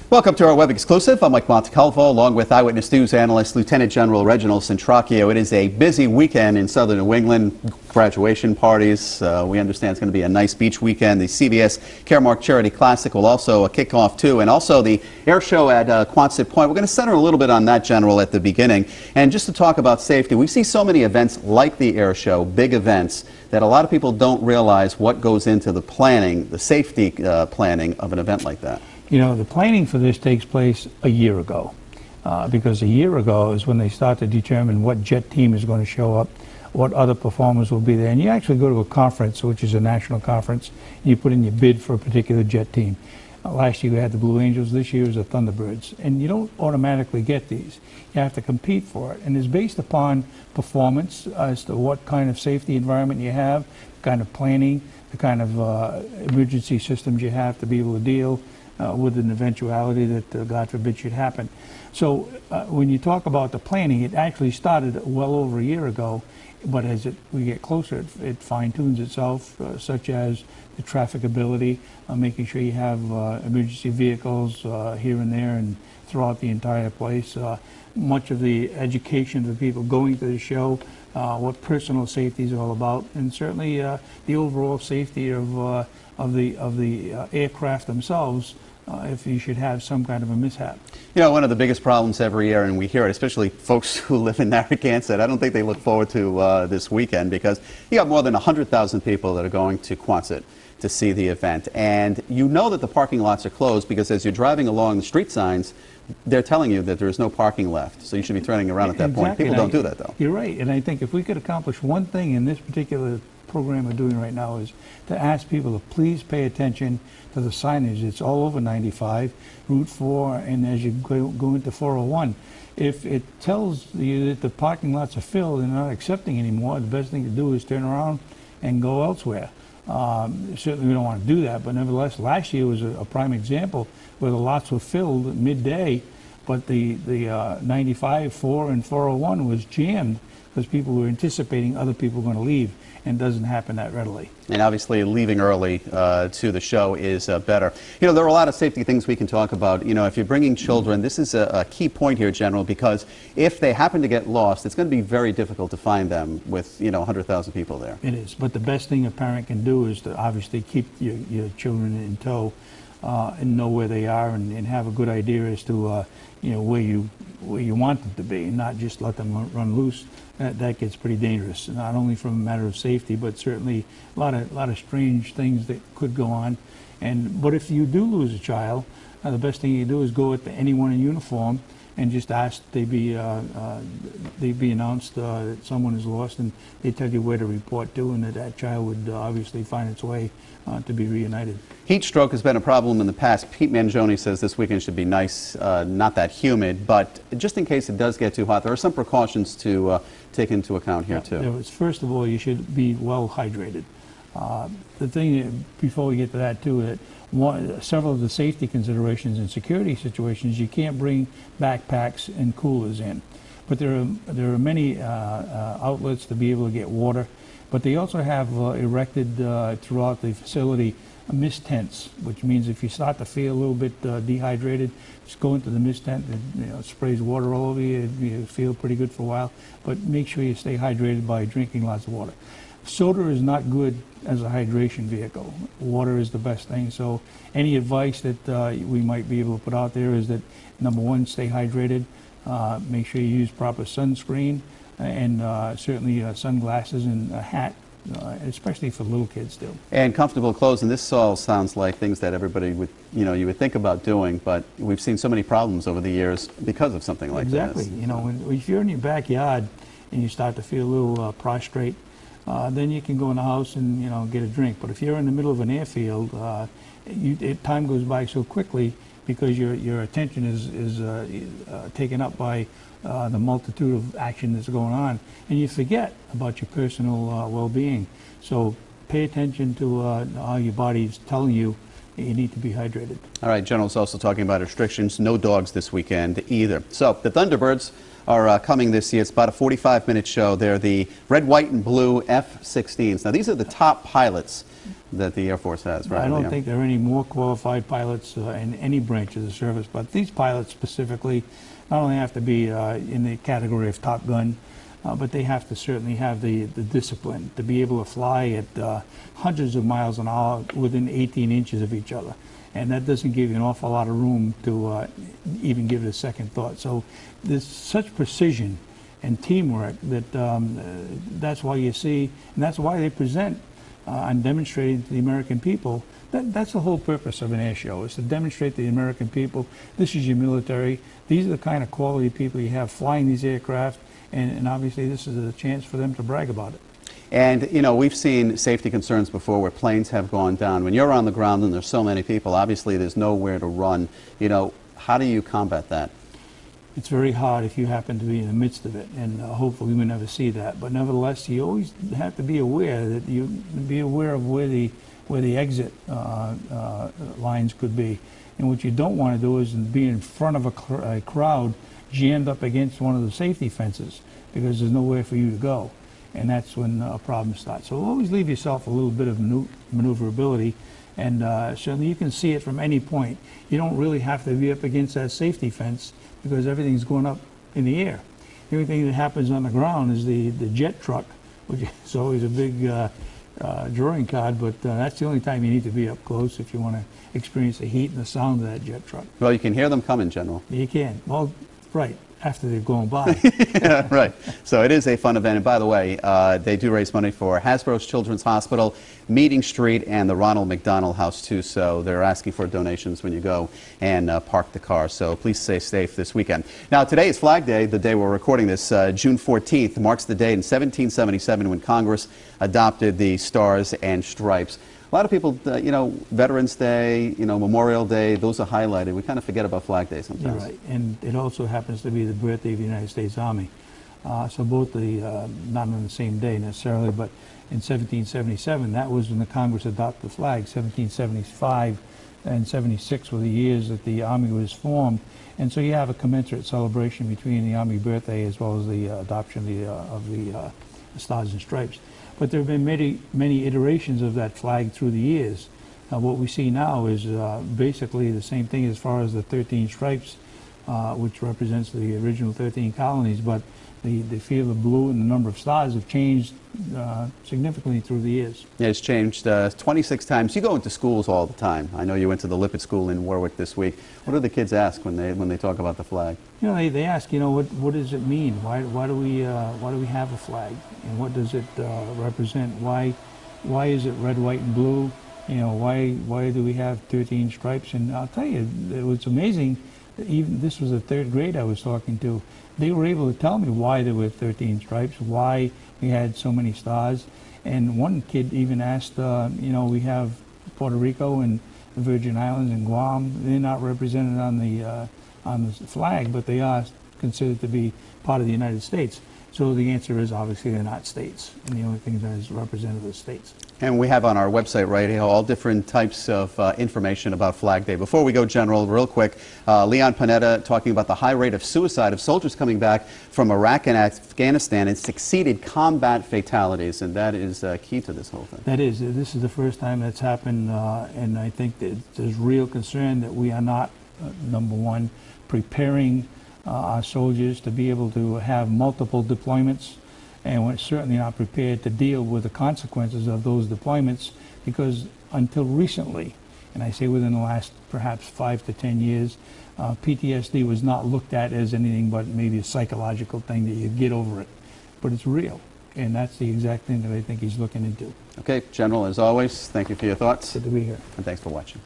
Welcome to our web exclusive. I'm Mike Montecalvo, along with Eyewitness News analyst Lieutenant General Reginald Centracchio. It is a busy weekend in southern New England. Graduation parties. We understand it's going to be a nice beach weekend. The CVS Caremark Charity Classic will also kick off too, and also the air show at Quonset Point. We're going to center a little bit on that, General, at the beginning. And just to talk about safety, we see so many events like the air show, big events, that a lot of people don't realize what goes into the planning, the safety planning of an event like that. You know, the planning for this takes place a year ago, because a year ago is when they start to determine what jet team is going to show up, what other performers will be there. And you actually go to a conference, which is a national conference, and you put in your bid for a particular jet team. Last year we had the Blue Angels, this year is the Thunderbirds. And you don't automatically get these. You have to compete for it. And it's based upon performance as to what kind of safety environment you have, kind of planning, the kind of emergency systems you have to be able to deal with an eventuality that, God forbid, should happen. So when you talk about the planning, it actually started well over a year ago, but as we get closer, it fine-tunes itself, such as the trafficability, making sure you have emergency vehicles here and there and throughout the entire place. Much of the education of the people going to the show, what personal safety is all about, and certainly the overall safety of the aircraft themselves, if you should have some kind of a mishap. You know, one of the biggest problems every year, and we hear it, especially folks who live in Narragansett, I don't think they look forward to this weekend, because you got more than 100,000 people that are going to Quonset to see the event. And you know that the parking lots are closed because as you're driving along the street signs, they're telling you that there is no parking left. So you should be turning around at that point. People don't do that, though. You're right. And I think if we could accomplish one thing in this particular program we're doing right now is to ask people to please pay attention to the signage. It's all over 95, Route 4, and as you go into 401. If it tells you that the parking lots are filled and not accepting anymore, the best thing to do is turn around and go elsewhere. Certainly we don't want to do that, but nevertheless, last year was a prime example where the lots were filled midday, but the 95, 4, and 401 was jammed because people were anticipating other people were going to leave, and it doesn't happen that readily. And obviously leaving early to the show is better. You know, there are a lot of safety things we can talk about. You know, if you're bringing children, this is a key point here, General, because if they happen to get lost, it's going to be very difficult to find them with, you know, 100,000 people there. It is, but the best thing a parent can do is to obviously keep your children in tow and know where they are and have a good idea as to, you know, where you want them to be, and not just let them run loose. That gets pretty dangerous, not only from a matter of safety, but certainly a lot of strange things that could go on. But if you do lose a child, the best thing you do is go with anyone in uniform and just ask they be announced that someone is lost, and they tell you where to report to, and that child would obviously find its way to be reunited. Heat stroke has been a problem in the past. Pete Mangione says this weekend should be nice, not that humid, but just in case it does get too hot, there are some precautions to take into account here too. First of all, you should be well hydrated. The thing, before we get to that too, several of the safety considerations and security situations, you can't bring backpacks and coolers in. But there are many outlets to be able to get water. But they also have erected throughout the facility mist tents, which means if you start to feel a little bit dehydrated, just go into the mist tent. It sprays water all over you. You feel pretty good for a while. But make sure you stay hydrated by drinking lots of water. Soda is not good as a hydration vehicle. Water is the best thing. So any advice that we might be able to put out there is that, number one, stay hydrated. Make sure you use proper sunscreen, and certainly sunglasses and a hat, especially for little kids too. And comfortable clothes, and this all sounds like things that everybody would, you would think about doing, but we've seen so many problems over the years because of something like that. Exactly. You know, if you're in your backyard and you start to feel a little prostrate, then you can go in the house and get a drink. But if you're in the middle of an airfield, time goes by so quickly because your attention is taken up by the multitude of action that's going on, and you forget about your personal well-being. So pay attention to how your body's telling you you need to be hydrated. All right, General's also talking about restrictions, no dogs this weekend either. So the Thunderbirds are coming this year. It's about a 45-minute show. They're the red, white, and blue F-16s. Now, these are the top pilots that the Air Force has, right? I don't think there are any more qualified pilots in any branch of the service, but these pilots specifically not only have to be in the category of Top Gun, but they have to certainly have the discipline to be able to fly at hundreds of miles an hour within 18 inches of each other. And that doesn't give you an awful lot of room to even give it a second thought. So there's such precision and teamwork that that's why you see, and that's why they present and demonstrating to the American people. That's the whole purpose of an air show, is to demonstrate to the American people, this is your military, these are the kind of quality people you have flying these aircraft, and obviously this is a chance for them to brag about it. And, you know, we've seen safety concerns before where planes have gone down. When you're on the ground and there's so many people, obviously there's nowhere to run. You know, how do you combat that? It's very hard if you happen to be in the midst of it, and hopefully we never see that. But nevertheless, you always have to be aware that of where the exit lines could be. And what you don't want to do is be in front of a crowd jammed up against one of the safety fences, because there's nowhere for you to go. And that's when a problem starts. So always leave yourself a little bit of maneuverability, and certainly you can see it from any point. You don't really have to be up against that safety fence because everything's going up in the air. The only thing that happens on the ground is the jet truck, which is always a big drawing card, but that's the only time you need to be up close if you want to experience the heat and the sound of that jet truck. Well, you can hear them coming, General. You can. Well, right. After they've gone by. Yeah, right. So it is a fun event. And by the way, they do raise money for Hasbro's Children's Hospital, Meeting Street, and the Ronald McDonald House, too. So they're asking for donations when you go and park the car. So please stay safe this weekend. Now, today is Flag Day, the day we're recording this. June 14th marks the day in 1777 when Congress adopted the Stars and Stripes. A lot of people, you know, Veterans Day, you know, Memorial Day, those are highlighted. We kind of forget about Flag Day sometimes. You're right. And it also happens to be the birthday of the United States Army. So both not on the same day necessarily, but in 1777, that was when the Congress adopted the flag. 1775 and 76 were the years that the Army was formed. And so you have a commensurate celebration between the Army birthday as well as the adoption of the Stars and Stripes. But there have been many iterations of that flag through the years. What we see now is basically the same thing as far as the 13 stripes, which represents the original 13 colonies, but the feel of blue and the number of stars have changed significantly through the years. Yeah, it's changed 26 times. You go into schools all the time. I know you went to the Lippert School in Warwick this week. What do the kids ask when they talk about the flag? You know, they ask, you know, what does it mean? Why do we have a flag? And what does it represent? Why is it red, white, and blue? You know, why do we have 13 stripes? And I'll tell you, it was amazing. Even this was the third grade I was talking to. They were able to tell me why there were 13 stripes, why we had so many stars. And one kid even asked, you know, we have Puerto Rico and the Virgin Islands and Guam. They're not represented on the flag, but they are considered to be part of the United States. So the answer is obviously they're not states, and the only thing that is represented is states. And we have on our website right here all different types of information about Flag Day. Before we go, General, real quick, Leon Panetta talking about the high rate of suicide of soldiers coming back from Iraq and Afghanistan and succeeded combat fatalities, and that is key to this whole thing. That is. This is the first time that's happened, and I think that there's real concern that we are not, number one, preparing our soldiers to be able to have multiple deployments, and we're certainly not prepared to deal with the consequences of those deployments, because until recently, and I say within the last perhaps 5 to 10 years, PTSD was not looked at as anything but maybe a psychological thing that you get over it. But it's real, and that's the exact thing that I think he's looking into. Okay, General, as always, thank you for your thoughts. Good to be here. And thanks for watching.